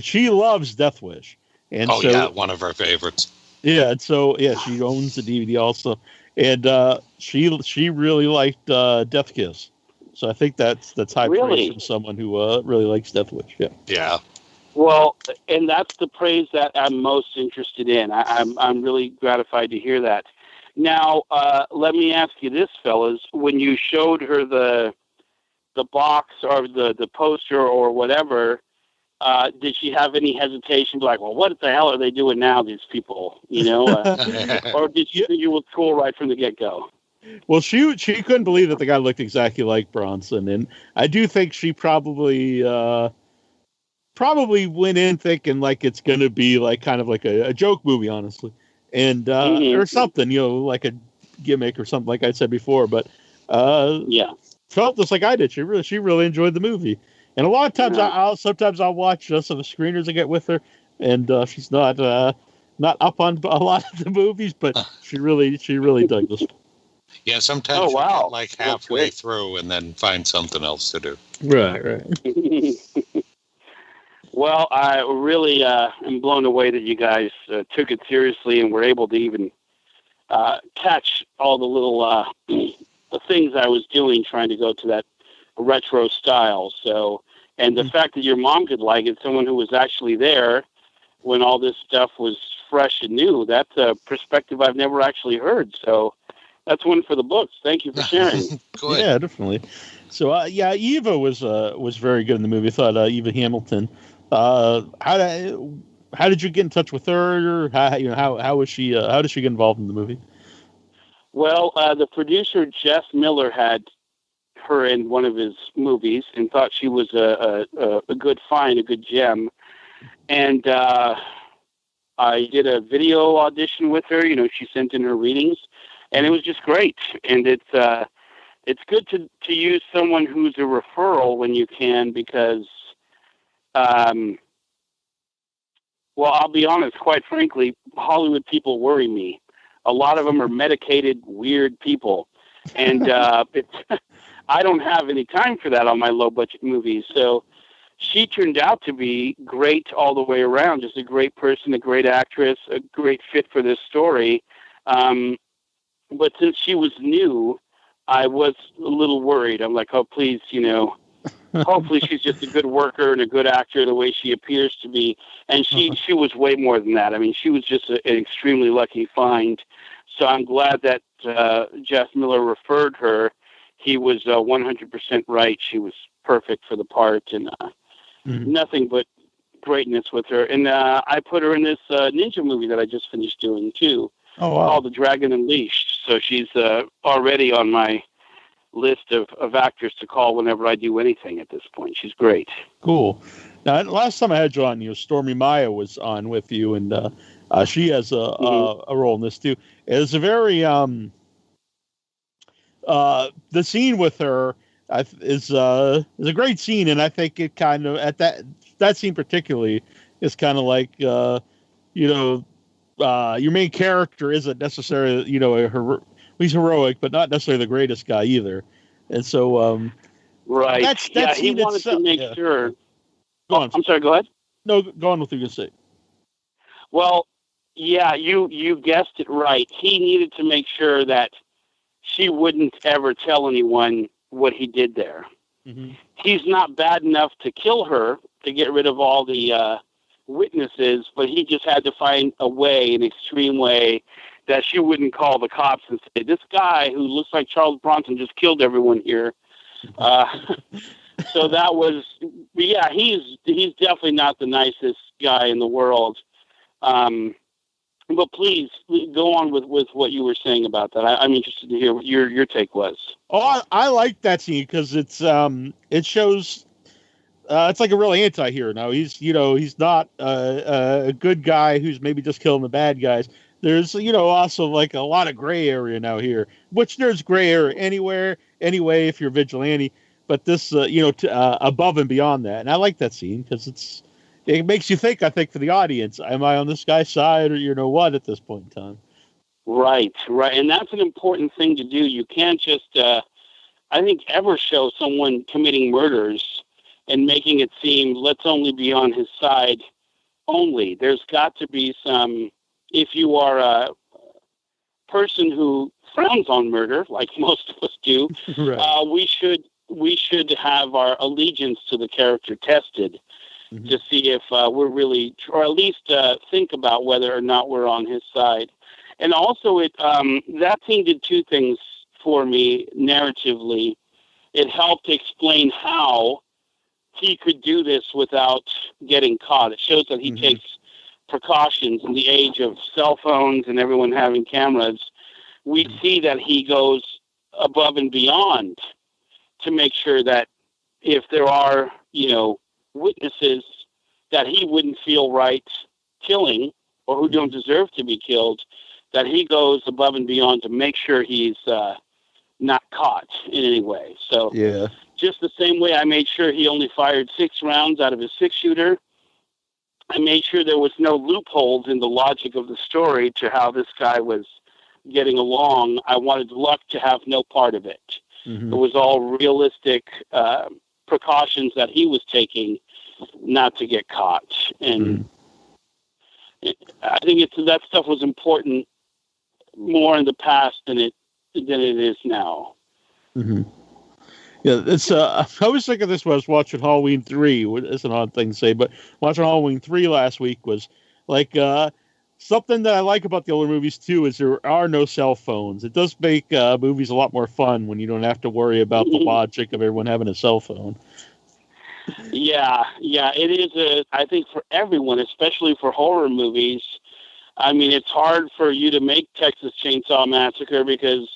she loves Death Wish. And one of our favorites. Yeah, and so she owns the DVD also, and she really liked Death Kiss. So I think that's high praise from someone who really likes Death Wish. Yeah. Yeah. Well, and that's the praise that I'm most interested in. I'm really gratified to hear that. Now, let me ask you this, fellas. When you showed her the box or the poster or whatever, did she have any hesitation? Like, well, what the hell are they doing now, these people? Or did she think it was cool right from the get-go? Well, she couldn't believe that the guy looked exactly like Bronson, and I do think she probably went in thinking like it's going to be like kind of like a joke movie, honestly, and or something, like a gimmick or something, like I said before. But felt just like I did. She really enjoyed the movie, and a lot of times I'll watch some of the screeners I get with her, and she's not up on a lot of the movies, but she really dug this. Yeah, sometimes you get like halfway through and then find something else to do. Right. Well, I really am blown away that you guys took it seriously and were able to even catch all the little the things I was doing, trying to go to that retro style. So, and the fact that your mom could like it, someone who was actually there when all this stuff was fresh and new, that's a perspective I've never actually heard. So that's one for the books. Thank you for sharing. Yeah, definitely. So, Eva was very good in the movie. I thought Eva Hamilton. How did you get in touch with her? How was she? How did she get involved in the movie? Well, the producer Jeff Miller had her in one of his movies and thought she was a good find, a good gem. And I did a video audition with her. She sent in her readings, and it was just great. And it's good to use someone who's a referral when you can, because, well, I'll be honest, quite frankly, Hollywood people worry me. A lot of them are medicated, weird people. And I don't have any time for that on my low-budget movies. So she turned out to be great all the way around, just a great person, a great actress, a great fit for this story. But since she was new, I was a little worried. I'm like, oh, please, hopefully she's just a good worker and a good actor the way she appears to be. And she was way more than that. I mean, she was just an extremely lucky find. So I'm glad that Jeff Miller referred her. He was 100% right. She was perfect for the part, and nothing but greatness with her. And I put her in this ninja movie that I just finished doing, too, called The Dragon Unleashed. So she's already on my list of actors to call whenever I do anything at this point. She's great. Cool. Now, last time I had you on, Stormy Maya was on with you, and she has a role in this too. It's a very the scene with her is a great scene, and I think it kind of at that scene particularly is kind of like your main character isn't necessarily he's heroic, but not necessarily the greatest guy either. And so, right. That he wanted to make sure. Go on. I'm sorry, go ahead. No, go on with what you're going to say. Well, yeah, you guessed it right. He needed to make sure that she wouldn't ever tell anyone what he did there. Mm-hmm. He's not bad enough to kill her, to get rid of all the witnesses, but he just had to find a way, an extreme way, that she wouldn't call the cops and say, this guy who looks like Charles Bronson just killed everyone here. So that was, he's definitely not the nicest guy in the world. But please go on with what you were saying about that. I'm interested to hear what your take was. Oh, I like that scene because it shows it's like a real anti-hero. Now he's not a good guy who's maybe just killing the bad guys. There's also like a lot of gray area now here, which there's gray area anyway if you're a vigilante. But this above and beyond that, and I like that scene because it makes you think. I think for the audience, am I on this guy's side or what at this point in time? Right, and that's an important thing to do. You can't just, I think, ever show someone committing murders and making it seem let's only be on his side only. There's got to be some. If you are a person who frowns on murder, like most of us do, right. we should have our allegiance to the character tested. Mm-hmm. To see if we're really, or at least think about whether or not we're on his side. And also, that scene did two things for me narratively. It helped explain how he could do this without getting caught. It shows that he takes precautions in the age of cell phones and everyone having cameras. We see that he goes above and beyond to make sure that if there are, witnesses that he wouldn't feel right killing or who don't deserve to be killed, that he goes above and beyond to make sure he's not caught in any way. So just the same way I made sure he only fired 6 rounds out of his 6-shooter, I made sure there was no loopholes in the logic of the story to how this guy was getting along. I wanted Luck to have no part of it. Mm-hmm. It was all realistic precautions that he was taking not to get caught. And I think that stuff was important more in the past than it is now. Mm-hmm. Yeah, it's. I was thinking this when I was watching Halloween 3. It's an odd thing to say, but watching Halloween 3 last week was like something that I like about the older movies too is there are no cell phones. It does make movies a lot more fun when you don't have to worry about the logic of everyone having a cell phone. Yeah, it is. I think for everyone, especially for horror movies. I mean, it's hard for you to make Texas Chainsaw Massacre because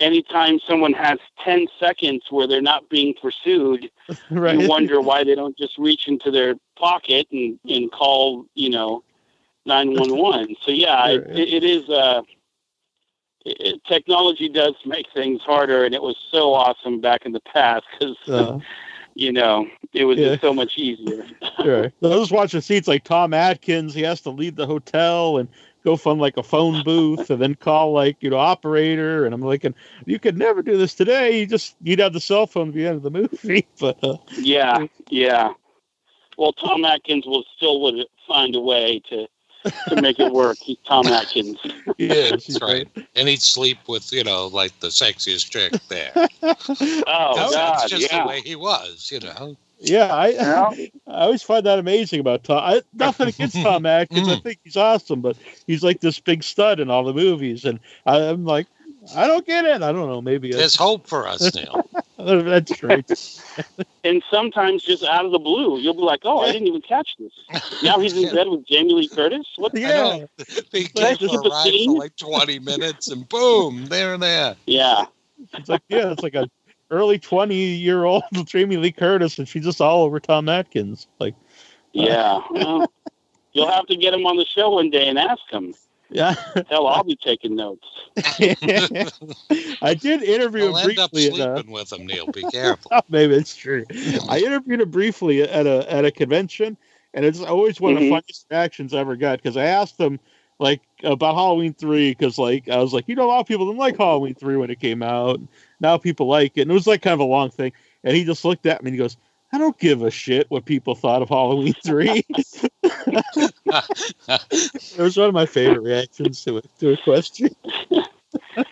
anytime someone has 10 seconds where they're not being pursued, right. You wonder why they don't just reach into their pocket and call, 911. So, yeah, right. it is. Technology does make things harder, and it was so awesome back in the past because, it was just so much easier. Right. So I was watching scenes like Tom Atkins. He has to leave the hotel and go from like a phone booth and then call operator. And I'm like, you could never do this today. You'd have the cell phone at the end of the movie. But yeah. Well, Tom Atkins would find a way to make it work. He's Tom Atkins. Yeah, that's right. And he'd sleep with, like the sexiest chick there. Oh, God, that's just the way he was, Yeah, I always find that amazing about Tom. Nothing against Tom Atkins. I think he's awesome, but he's like this big stud in all the movies. And I'm like, I don't get it. I don't know. Maybe there's hope for us, Neil. That's great. And sometimes just out of the blue, you'll be like, "Oh, I didn't even catch this." Now he's in bed with Jamie Lee Curtis. What? Yeah, they keep for like 20 minutes, and boom, there and there. Yeah, it's like a early 20-year-old Jamie Lee Curtis, and she's just all over Tom Atkins. Like, yeah, well, you'll have to get him on the show one day and ask him. Yeah. Hell, I'll be taking notes. I did interview him briefly. End up sleeping with him, Neil. Be careful. Maybe it's true. I interviewed him briefly at a convention, and it's always one of the funniest reactions I ever got because I asked him about Halloween 3 because I was like, a lot of people didn't like Halloween 3 when it came out. Now people like it, and it was kind of a long thing. And he just looked at me and he goes, I don't give a shit what people thought of Halloween 3. It was one of my favorite reactions to a question.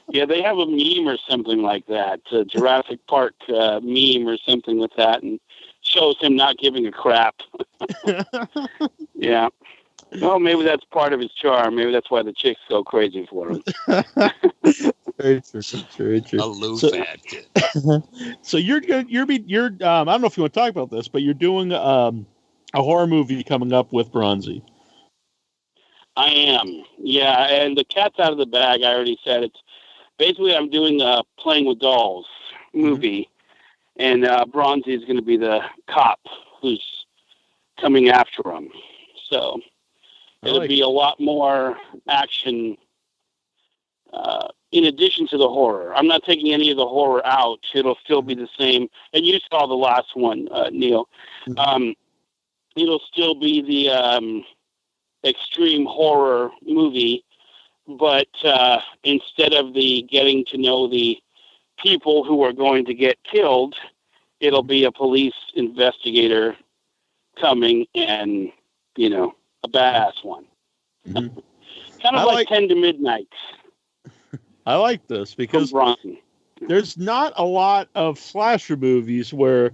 Yeah, they have a meme or something like that, a Jurassic Park meme or something with that, and shows him not giving a crap. Yeah. Well, maybe that's part of his charm. Maybe that's why the chicks go crazy for him. Very true. Aloof kid. So you're I don't know if you want to talk about this, but you're doing a horror movie coming up with Bronzi. I am. Yeah, and the cat's out of the bag. I already said it's basically I'm doing a Playing with Dolls movie, and Bronzi is going to be the cop who's coming after him. So it'll be a lot more action. In addition to the horror, I'm not taking any of the horror out. It'll still be the same. And you saw the last one, Neil. It'll still be the extreme horror movie, but instead of the getting to know the people who are going to get killed, it'll be a police investigator coming and, a badass one. Kind of like 10 to Midnight. I like this because there's not a lot of slasher movies where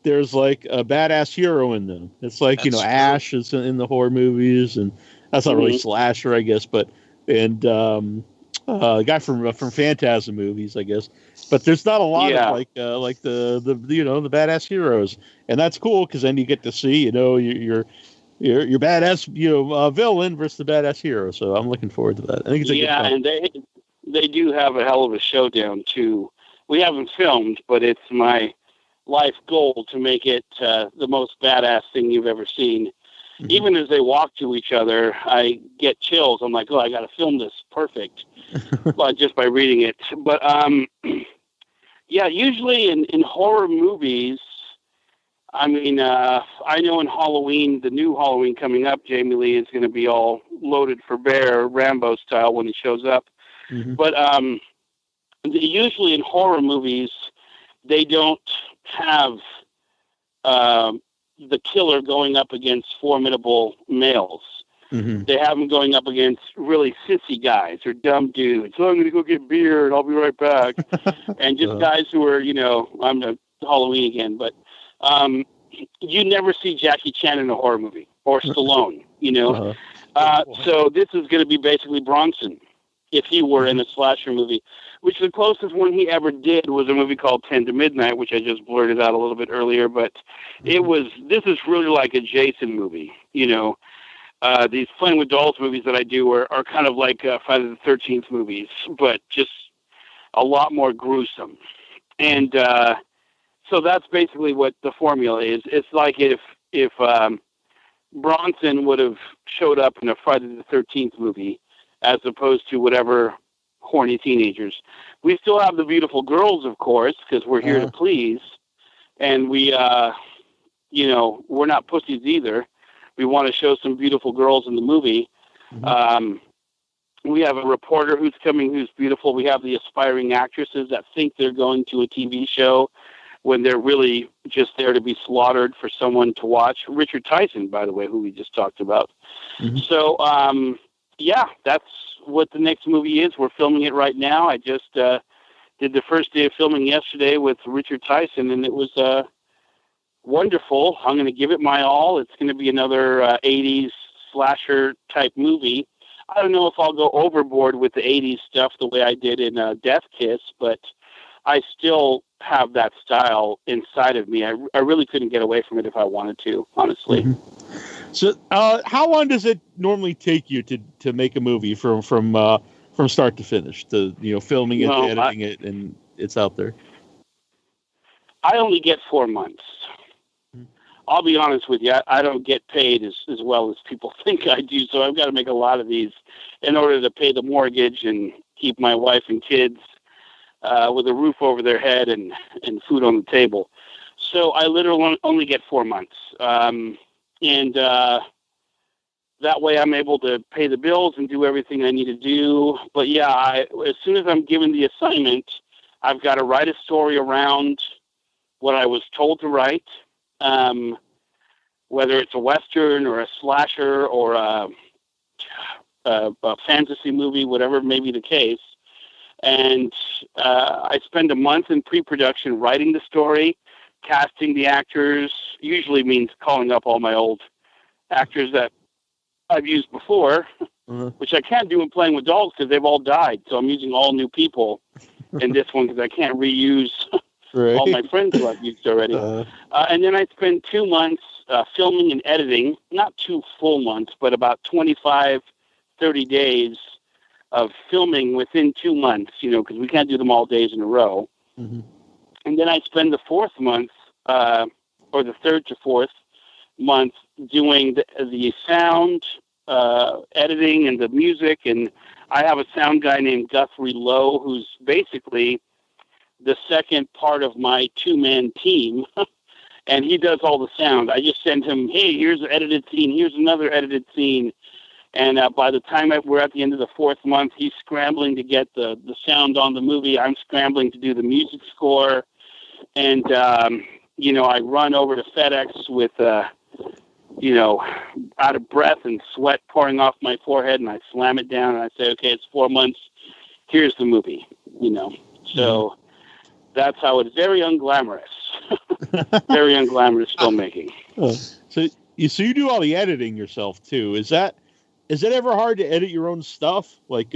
there's a badass hero in them. It's Ash is in the horror movies, and that's not really slasher, I guess, but a guy from Phantasm movies, I guess. But there's not a lot of the badass heroes, and that's cool because then you get to see your badass villain versus the badass hero. So I'm looking forward to that. I think it's a good time. And they do have a hell of a showdown too. We haven't filmed, but it's my life goal to make it the most badass thing you've ever seen. Even as they walk to each other, I get chills. I'm like, I got to film this perfect, just by reading it. But usually in horror movies, I mean, I know in Halloween, the new Halloween coming up, Jamie Lee is going to be all loaded for bear, Rambo style, when he shows up. But usually in horror movies, they don't have the killer going up against formidable males. Mm-hmm. They have them going up against really sissy guys or dumb dudes. So I'm going to go get beer and I'll be right back. And just guys who are, I'm the Halloween again, but you never see Jackie Chan in a horror movie or Stallone, So this is going to be basically Bronson if he were in a slasher movie, which the closest one he ever did was a movie called 10 to Midnight, which I just blurted out a little bit earlier. But this is really like a Jason movie, These Playing with Dolls movies that I do are kind of like Friday the 13th movies, but just a lot more gruesome. And so that's basically what the formula is. It's like if Bronson would have showed up in a Friday the 13th movie as opposed to whatever horny teenagers. We still have the beautiful girls, of course, because we're here to please. And we, we're not pussies either. We want to show some beautiful girls in the movie. Mm-hmm. We have a reporter who's coming who's beautiful. We have the aspiring actresses that think they're going to a TV show when they're really just there to be slaughtered for someone to watch. Richard Tyson, by the way, who we just talked about. Mm-hmm. So, that's what the next movie is. We're filming it right now. I just did the first day of filming yesterday with Richard Tyson, and it was wonderful. I'm going to give it my all. It's going to be another 80s slasher type movie. I don't know if I'll go overboard with the 80s stuff the way I did in Death Kiss, but I still have that style inside of me. I really couldn't get away from it if I wanted to, honestly. Mm-hmm. So how long does it normally take you to make a movie from start to finish, to filming it, to editing it, and it's out there? I only get 4 months. I'll be honest with you. I don't get paid as well as people think I do, so I've got to make a lot of these in order to pay the mortgage and keep my wife and kids with a roof over their head and food on the table. So I literally only get 4 months. And that way I'm able to pay the bills and do everything I need to do. But yeah, as soon as I'm given the assignment, I've got to write a story around what I was told to write, whether it's a Western or a slasher or a fantasy movie, whatever may be the case. And I spend a month in pre-production writing the story, casting the actors. Usually means calling up all my old actors that I've used before, which I can't do in Playing with Dolls because they've all died. So I'm using all new people in this one because I can't reuse all my friends who I've used already. And then I spend 2 months filming and editing, not 2 full months, but about 25, 30 days of filming within 2 months, because we can't do them all days in a row. Mm-hmm. And then I spend the 4th month, or the 3rd to 4th month, doing the sound, editing, and the music. And I have a sound guy named Guthrie Lowe, who's basically the second part of my 2-man team. And he does all the sound. I just send him, hey, here's an edited scene, here's another edited scene. And by the time we're at the end of the 4th month, he's scrambling to get the sound on the movie. I'm scrambling to do the music score. And, I run over to FedEx with, out of breath and sweat pouring off my forehead. And I slam it down and I say, okay, it's 4 months. Here's the movie, So that's how it's very unglamorous. Very unglamorous filmmaking. So you do all the editing yourself, too. Is it ever hard to edit your own stuff? Like,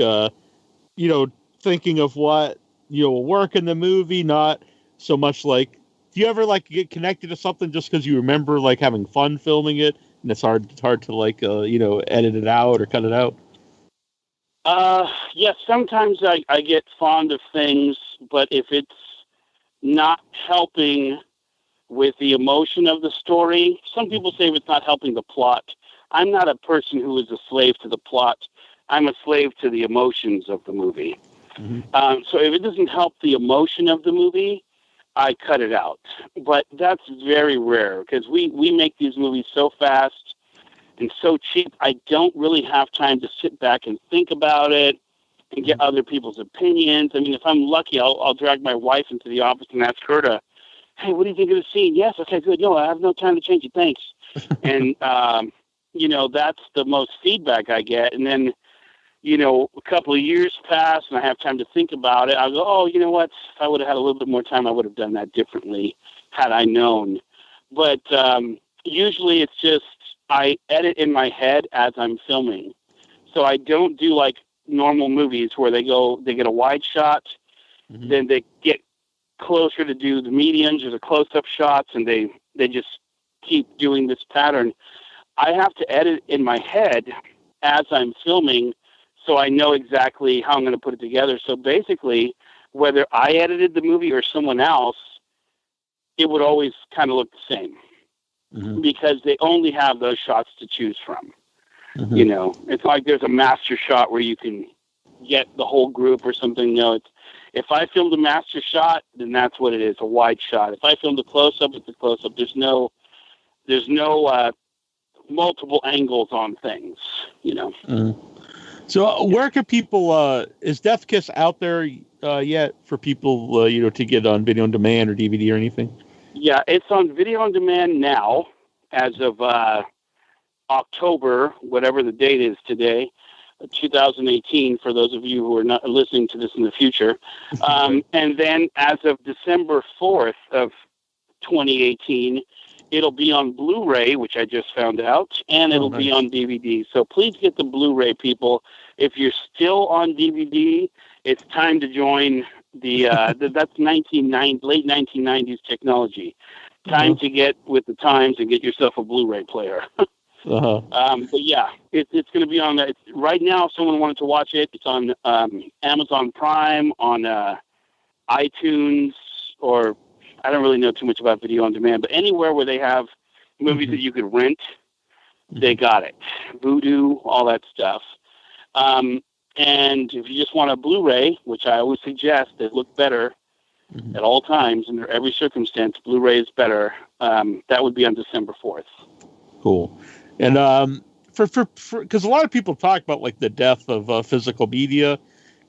thinking of what, will work in the movie, not so much like, do you ever get connected to something just because you remember having fun filming it and it's hard to edit it out or cut it out? Yes, sometimes I get fond of things, but if it's not helping with the emotion of the story, some people say if it's not helping the plot. I'm not a person who is a slave to the plot. I'm a slave to the emotions of the movie. Mm-hmm. So if it doesn't help the emotion of the movie, I cut it out. But that's very rare because we make these movies so fast and so cheap. I don't really have time to sit back and think about it and get other people's opinions. I mean, if I'm lucky, I'll drag my wife into the office and ask her to, hey, what do you think of the scene? Yes, okay, good. No, I have no time to change it. Thanks. And, that's the most feedback I get. And then, a couple of years pass and I have time to think about it. I go, oh, you know what? If I would have had a little bit more time, I would have done that differently had I known. But usually it's just I edit in my head as I'm filming. So I don't do like normal movies where they get a wide shot, then they get closer to do the mediums or the close-up shots, and they just keep doing this pattern. I have to edit in my head as I'm filming, so I know exactly how I'm going to put it together. So basically, whether I edited the movie or someone else, it would always kind of look the same because they only have those shots to choose from. It's like there's a master shot where you can get the whole group or something. If I filmed a master shot, then that's what it is, a wide shot. If I filmed a close-up, it's a close-up. There's no multiple angles on things, So where can people, is Death Kiss out there yet for people, to get on video on demand or DVD or anything? Yeah, it's on video on demand now as of October, whatever the date is today, 2018, for those of you who are not listening to this in the future. And then as of December 4th of 2018, it'll be on Blu-ray, which I just found out, and it'll be on DVD. So please get the Blu-ray, people. If you're still on DVD, it's time to join that's late 1990s technology. Time to get with the times and get yourself a Blu-ray player. But yeah, it's going to be on that. Right now, if someone wanted to watch it, it's on Amazon Prime, on iTunes, or I don't really know too much about video on demand, but anywhere where they have movies that you could rent, they got it. Vudu, all that stuff. And if you just want a Blu-ray, which I always suggest, they look better at all times under every circumstance, Blu-ray is better. That would be on December 4th. Cool. And for because a lot of people talk about like the death of physical media,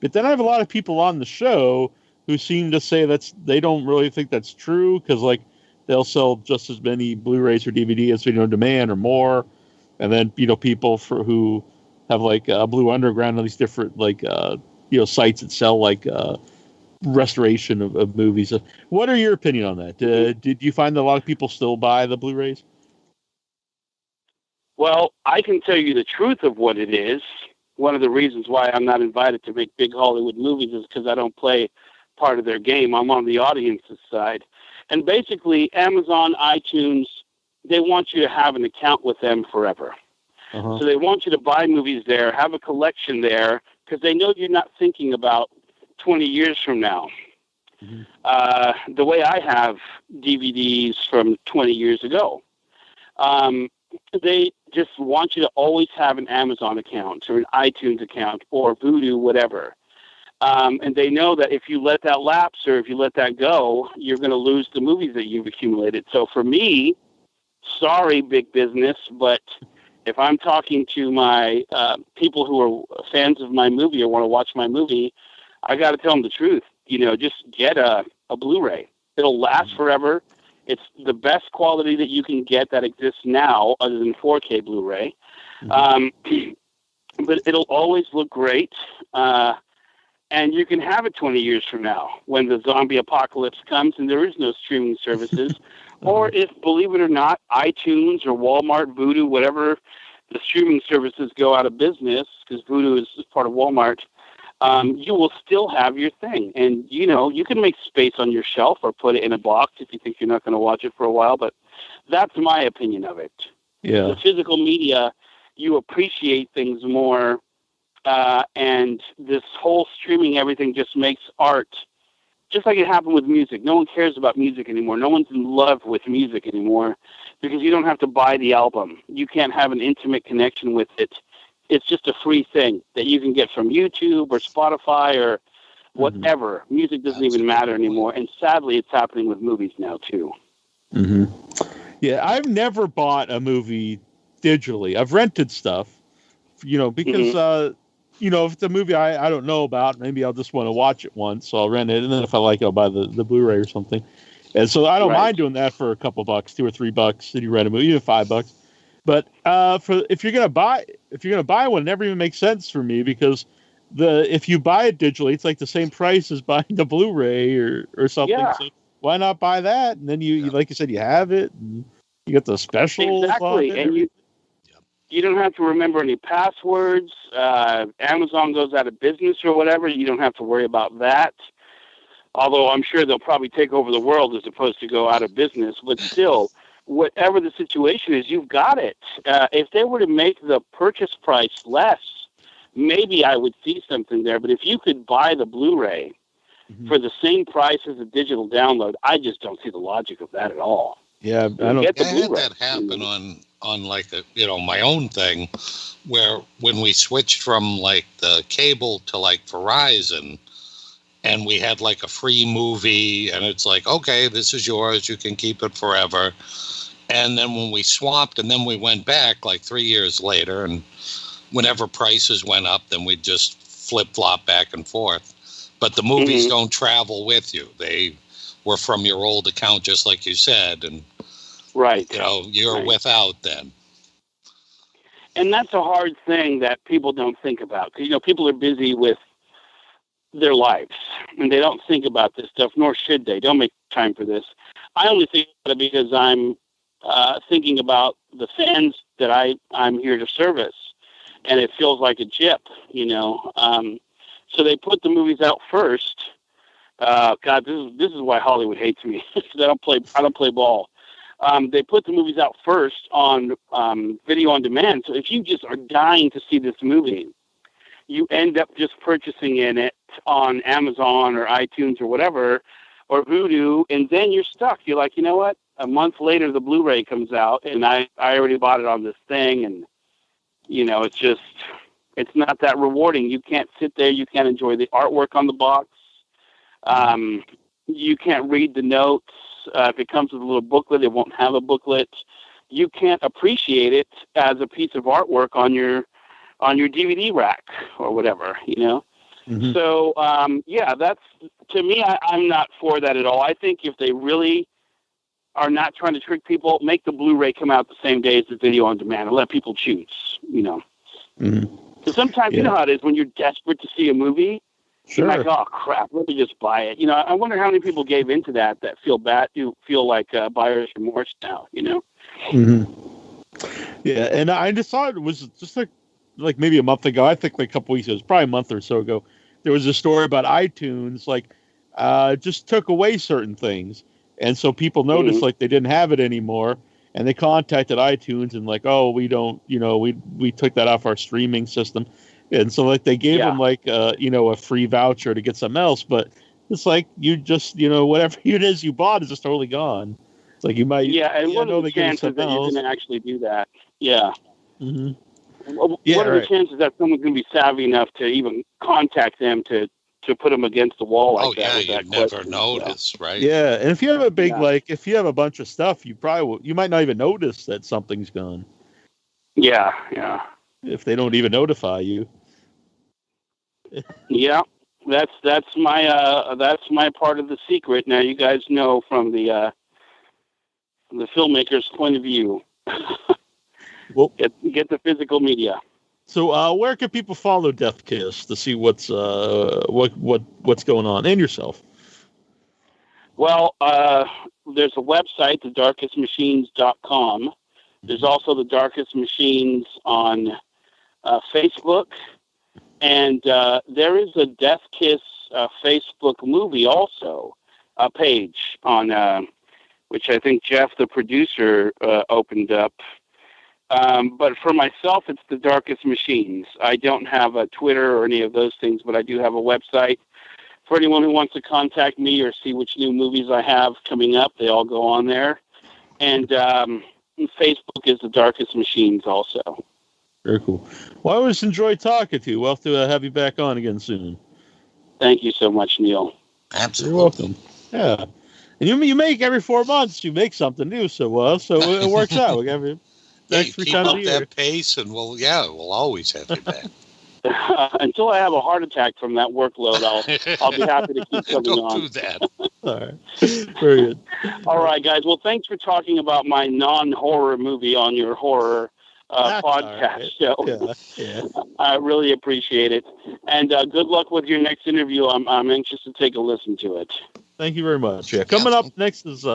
but then I have a lot of people on the show who seem to say they don't really think that's true, because like they'll sell just as many Blu-rays or DVD as video on demand or more, and then people who have like Blue Underground and these different like sites that sell like restoration of movies. What are your opinion on that? Did you find that a lot of people still buy the Blu-rays? Well, I can tell you the truth of what it is. One of the reasons why I'm not invited to make big Hollywood movies is because I don't play part of their game. I'm on the audience's side. And basically, Amazon, iTunes, they want you to have an account with them forever. So they want you to buy movies there, have a collection there, because they know you're not thinking about 20 years from now. The way I have DVDs from 20 years ago. They just want you to always have an Amazon account or an iTunes account or Vudu, whatever. And they know that if you let that lapse or if you let that go, you're going to lose the movies that you've accumulated. So for me, sorry, big business, but if I'm talking to my people who are fans of my movie or want to watch my movie, I got to tell them the truth. Just get a Blu-ray. It'll last forever. It's the best quality that you can get that exists now, other than 4K Blu-ray. But it'll always look great. And you can have it 20 years from now when the zombie apocalypse comes and there is no streaming services. Or if, believe it or not, iTunes or Walmart, Vudu, whatever, the streaming services go out of business, because Vudu is part of Walmart, you will still have your thing. And, you can make space on your shelf or put it in a box if you think you're not going to watch it for a while. But that's my opinion of it. Yeah. The physical media, you appreciate things more. And this whole streaming everything just makes art, just like it happened with music. No one cares about music anymore. No one's in love with music anymore because you don't have to buy the album. You can't have an intimate connection with it. It's just a free thing that you can get from YouTube or Spotify or whatever. Music doesn't even matter anymore. And sadly, it's happening with movies now, too. Yeah, I've never bought a movie digitally. I've rented stuff, because, if it's a movie I don't know about, maybe I'll just want to watch it once, so I'll rent it. And then if I like it, I'll buy the Blu-ray or something. And so I don't mind doing that for a couple bucks, $2 or $3, and you rent a movie, even $5. But if you're gonna buy one, it never even makes sense for me because if you buy it digitally, it's like the same price as buying the Blu-ray or something. Yeah. So why not buy that? And then you like you said, you have it, and you get the specials on it. And you don't have to remember any passwords. Amazon goes out of business or whatever. You don't have to worry about that. Although I'm sure they'll probably take over the world as opposed to go out of business. But still, whatever the situation is, you've got it. If they were to make the purchase price less, maybe I would see something there. But if you could buy the Blu-ray for the same price as a digital download, I just don't see the logic of that at all. Yeah, I don't. I had that happen on like my own thing, where when we switched from like the cable to like Verizon, and we had like a free movie, and it's like, okay, this is yours, you can keep it forever. And then when we swapped, and then we went back like 3 years later, and whenever prices went up, then we'd just flip-flop back and forth. But the movies don't travel with you. They were from your old account, just like you said, and you're without then. And that's a hard thing that people don't think about. Because, people are busy with their lives, and they don't think about this stuff, nor should they. Don't make time for this. I only think about it because I'm thinking about the fans that I'm here to service, and it feels like a jip, So they put the movies out first. God, this is why Hollywood hates me. I don't play ball. They put the movies out first on video on demand. So if you just are dying to see this movie, you end up just purchasing it on Amazon or iTunes or whatever, or Vudu, and then you're stuck. You're like, you know what? A month later, the Blu-ray comes out, and I already bought it on this thing, and it's not that rewarding. You can't sit there. You can't enjoy the artwork on the box. You can't read the notes. If it comes with a little booklet, it won't have a booklet. You can't appreciate it as a piece of artwork on your DVD rack or whatever, So, that's, to me, I'm not for that at all. I think if they really are not trying to trick people, make the Blu-ray come out the same day as the video on demand and let people choose, Because sometimes you know how it is when you're desperate to see a movie. Sure. You're like, oh crap, let me just buy it. I wonder how many people gave into that feel bad, you feel like buyer's remorse now, Yeah, and I just thought it was just like maybe a month ago. I think like a couple weeks ago, it was probably a month or so ago. There was a story about iTunes, just took away certain things, and so people noticed like they didn't have it anymore, and they contacted iTunes and like, oh, we don't, we took that off our streaming system. And so, like, they gave them, like, a free voucher to get something else. But it's like you just, whatever it is you bought is just totally gone. It's like you might... Yeah, and what are the chances that you didn't actually do that? Yeah. Mm-hmm. What are the chances that someone's going to be savvy enough to even contact them to put them against the wall like that? Oh, yeah, you never notice, right? Yeah, and if you have a big, if you have a bunch of stuff, you might not even notice that something's gone. Yeah. If they don't even notify you. Yeah, that's my part of the secret. Now you guys know from the filmmaker's point of view. Well, get the physical media. So where can people follow Death Kiss to see what's going on, and yourself? Well, there's a website, thedarkestmachines.com. There's also The Darkest Machines on Facebook. And there is a Death Kiss Facebook movie also, a page on which I think Jeff, the producer, opened up. But for myself, it's The Darkest Machines. I don't have a Twitter or any of those things, but I do have a website. For anyone who wants to contact me or see which new movies I have coming up, they all go on there. And Facebook is The Darkest Machines also. Very cool. Well, I always enjoy talking to you. We'll have to have you back on again soon. Thank you so much, Neil. Absolutely. You're welcome. Yeah. And you make every 4 months, you make something new, so it works out. Keep up that pace, and we'll always have you back. Until I have a heart attack from that workload, I'll be happy to keep coming on. Don't do that. All right. Very good. All right, guys. Well, thanks for talking about my non-horror movie on your horror podcast show. Yeah. I really appreciate it. And good luck with your next interview. I'm anxious to take a listen to it. Thank you very much. Yeah, coming up next is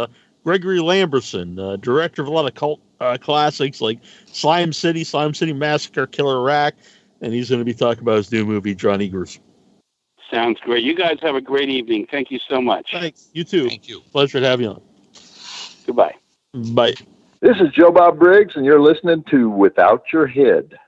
Gregory Lamberson, director of a lot of cult classics like Slime City Massacre, Killer Rack, and he's going to be talking about his new movie, Johnny Gruesome. Sounds great. You guys have a great evening. Thank you so much. Thanks. You too. Thank you. Pleasure to have you on. Goodbye. Bye. This is Joe Bob Briggs, and you're listening to Without Your Head.